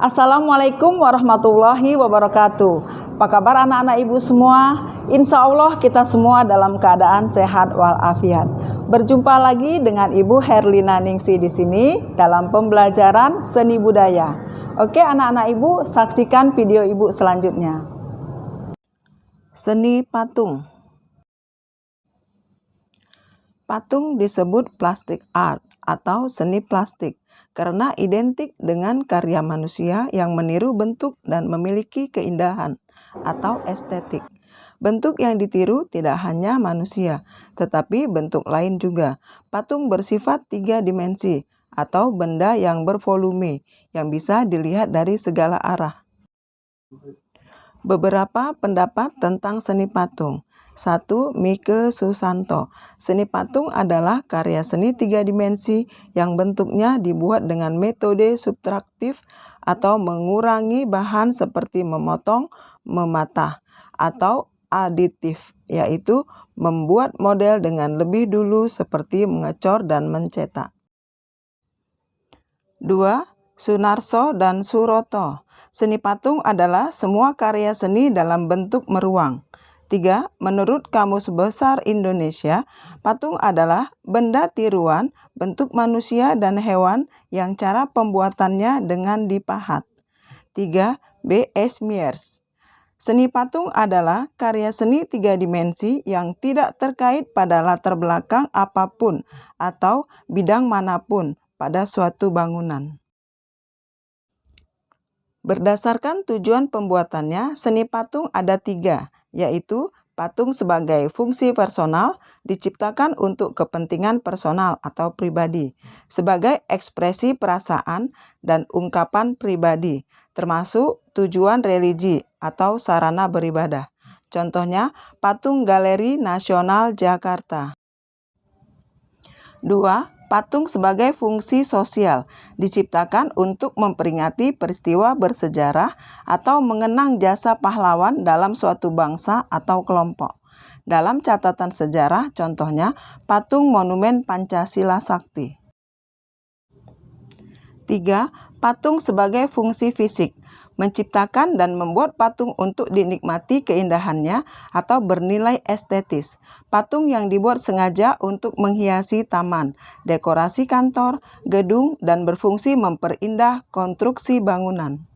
Assalamualaikum warahmatullahi wabarakatuh. Apa kabar anak-anak ibu semua? Insya Allah kita semua dalam keadaan sehat walafiat. Berjumpa lagi dengan Ibu Herlina Ningsi di sini dalam pembelajaran seni budaya. Oke anak-anak ibu, saksikan video ibu selanjutnya. Seni patung. Patung disebut plastic art atau seni plastik karena identik dengan karya manusia yang meniru bentuk dan memiliki keindahan atau estetik. Bentuk yang ditiru tidak hanya manusia, tetapi bentuk lain juga. Patung bersifat 3 dimensi atau benda yang bervolume yang bisa dilihat dari segala arah. Beberapa pendapat tentang seni patung. 1. Mike Susanto. Seni patung adalah karya seni 3 dimensi yang bentuknya dibuat dengan metode subtraktif atau mengurangi bahan seperti memotong, mematah, atau aditif, yaitu membuat model dengan lebih dulu seperti mengecor dan mencetak. 2. Sunarso dan Suroto. Seni patung adalah semua karya seni dalam bentuk meruang. 3. Menurut Kamus Besar Indonesia, patung adalah benda tiruan bentuk manusia dan hewan yang cara pembuatannya dengan dipahat. 3. B. S. Myers. Seni patung adalah karya seni 3 dimensi yang tidak terkait pada latar belakang apapun atau bidang manapun pada suatu bangunan. Berdasarkan tujuan pembuatannya, seni patung ada 3, yaitu patung sebagai fungsi personal, diciptakan untuk kepentingan personal atau pribadi, sebagai ekspresi perasaan dan ungkapan pribadi, termasuk tujuan religi atau sarana beribadah. Contohnya, patung Galeri Nasional Jakarta. 2. Patung sebagai fungsi sosial, diciptakan untuk memperingati peristiwa bersejarah atau mengenang jasa pahlawan dalam suatu bangsa atau kelompok. Dalam catatan sejarah, contohnya patung Monumen Pancasila Sakti. 3. Patung sebagai fungsi fisik, menciptakan dan membuat patung untuk dinikmati keindahannya atau bernilai estetis. Patung yang dibuat sengaja untuk menghiasi taman, dekorasi kantor, gedung, dan berfungsi memperindah konstruksi bangunan.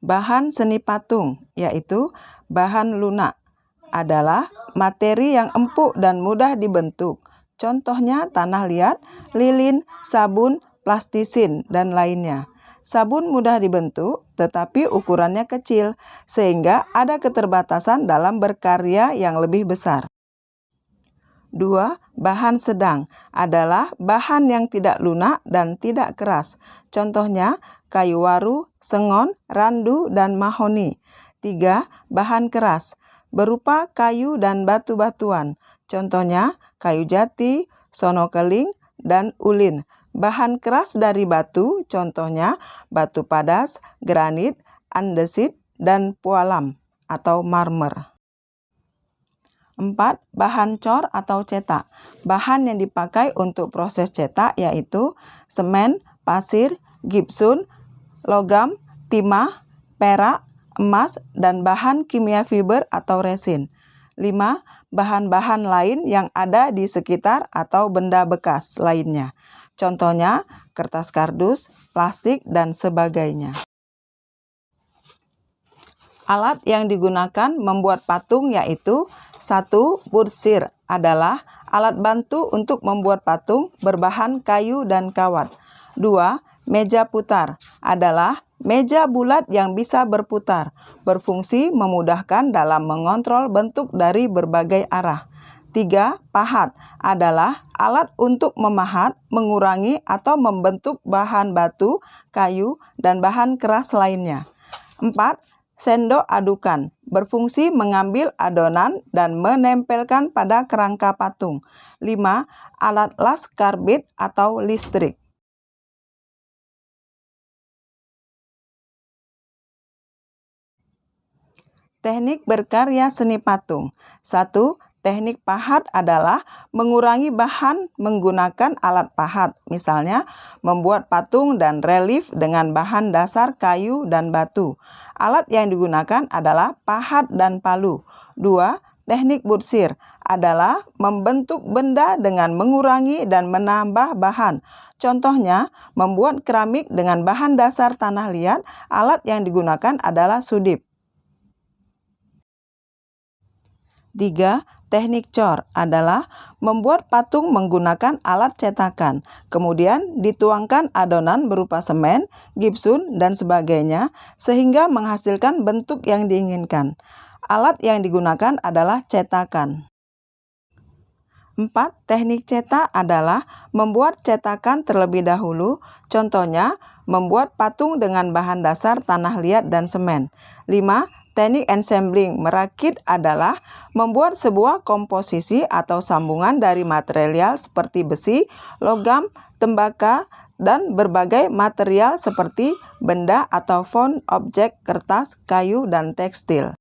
Bahan seni patung, yaitu bahan lunak, adalah materi yang empuk dan mudah dibentuk. Contohnya tanah liat, lilin, sabun, plastisin, dan lainnya. Sabun mudah dibentuk, tetapi ukurannya kecil, sehingga ada keterbatasan dalam berkarya yang lebih besar. 2. Bahan sedang adalah bahan yang tidak lunak dan tidak keras. Contohnya kayu waru, sengon, randu, dan mahoni. 3. Bahan keras berupa kayu dan batu-batuan. Contohnya kayu jati, sono keling, dan ulin. Bahan keras dari batu, contohnya batu padas, granit, andesit, dan pualam atau marmer. 4. Bahan cor atau cetak. Bahan yang dipakai untuk proses cetak yaitu semen, pasir, gipsun, logam, timah, perak, emas, dan bahan kimia fiber atau resin. 5. Bahan-bahan lain yang ada di sekitar atau benda bekas lainnya. Contohnya kertas kardus, plastik, dan sebagainya. Alat yang digunakan membuat patung yaitu 1. Bursir adalah alat bantu untuk membuat patung berbahan kayu dan kawat. 2. Meja putar adalah meja bulat yang bisa berputar, berfungsi memudahkan dalam mengontrol bentuk dari berbagai arah. 3. Pahat adalah alat untuk memahat, mengurangi, atau membentuk bahan batu, kayu, dan bahan keras lainnya. 4. Sendok adukan berfungsi mengambil adonan dan menempelkan pada kerangka patung. 5. Alat las karbit atau listrik. Teknik berkarya seni patung. 1. teknik pahat adalah mengurangi bahan menggunakan alat pahat, misalnya membuat patung dan relief dengan bahan dasar kayu dan batu. Alat yang digunakan adalah pahat dan palu. 2. Teknik bursir adalah membentuk benda dengan mengurangi dan menambah bahan. Contohnya, membuat keramik dengan bahan dasar tanah liat. Alat yang digunakan adalah sudip. 3. Teknik cor adalah membuat patung menggunakan alat cetakan, kemudian dituangkan adonan berupa semen, gipsun, dan sebagainya sehingga menghasilkan bentuk yang diinginkan. Alat yang digunakan adalah cetakan. 4. Teknik cetak adalah membuat cetakan terlebih dahulu, contohnya membuat patung dengan bahan dasar tanah liat dan semen. 5. Teknik ensembling merakit adalah membuat sebuah komposisi atau sambungan dari material seperti besi, logam, tembaga, dan berbagai material seperti benda atau found objek, kertas, kayu, dan tekstil.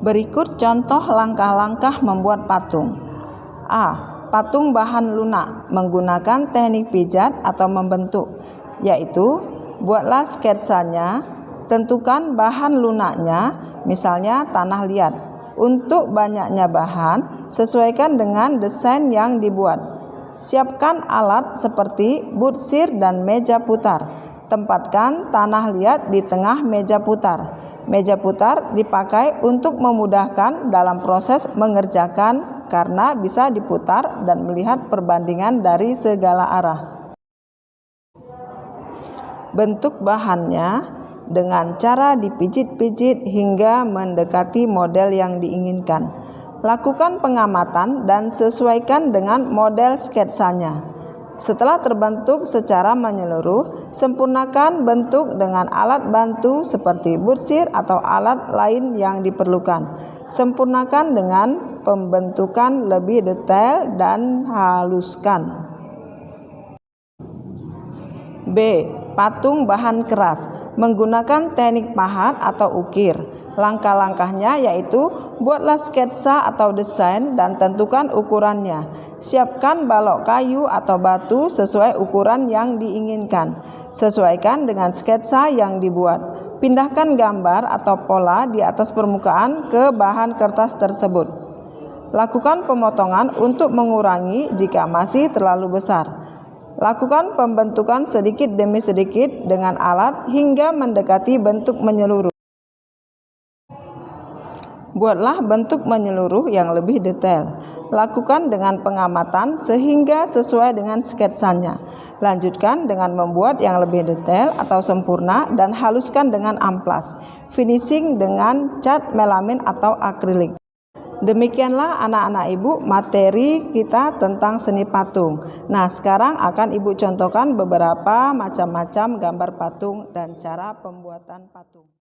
Berikut contoh langkah-langkah membuat patung. A. Patung bahan lunak menggunakan teknik pijat atau membentuk, yaitu buatlah sketsanya, tentukan bahan lunaknya, misalnya tanah liat. Untuk banyaknya bahan, sesuaikan dengan desain yang dibuat. Siapkan alat seperti bursir dan meja putar. Tempatkan tanah liat di tengah meja putar. Meja putar dipakai untuk memudahkan dalam proses mengerjakan karena bisa diputar dan melihat perbandingan dari segala arah. Bentuk bahannya dengan cara dipijit-pijit hingga mendekati model yang diinginkan. Lakukan pengamatan dan sesuaikan dengan model sketsanya. Setelah terbentuk secara menyeluruh, sempurnakan bentuk dengan alat bantu seperti bursir atau alat lain yang diperlukan. Sempurnakan dengan pembentukan lebih detail dan haluskan. B. Patung bahan keras menggunakan teknik pahat atau ukir. Langkah-langkahnya yaitu buatlah sketsa atau desain dan tentukan ukurannya. Siapkan balok kayu atau batu sesuai ukuran yang diinginkan. Sesuaikan dengan sketsa yang dibuat. Pindahkan gambar atau pola di atas permukaan ke bahan kertas tersebut. Lakukan pemotongan untuk mengurangi jika masih terlalu besar. Lakukan pembentukan sedikit demi sedikit dengan alat hingga mendekati bentuk menyeluruh. Buatlah bentuk menyeluruh yang lebih detail. Lakukan dengan pengamatan sehingga sesuai dengan sketsanya. Lanjutkan dengan membuat yang lebih detail atau sempurna dan haluskan dengan amplas. Finishing dengan cat melamin atau akrilik. Demikianlah anak-anak ibu materi kita tentang seni patung. Nah, sekarang akan ibu contohkan beberapa macam-macam gambar patung dan cara pembuatan patung.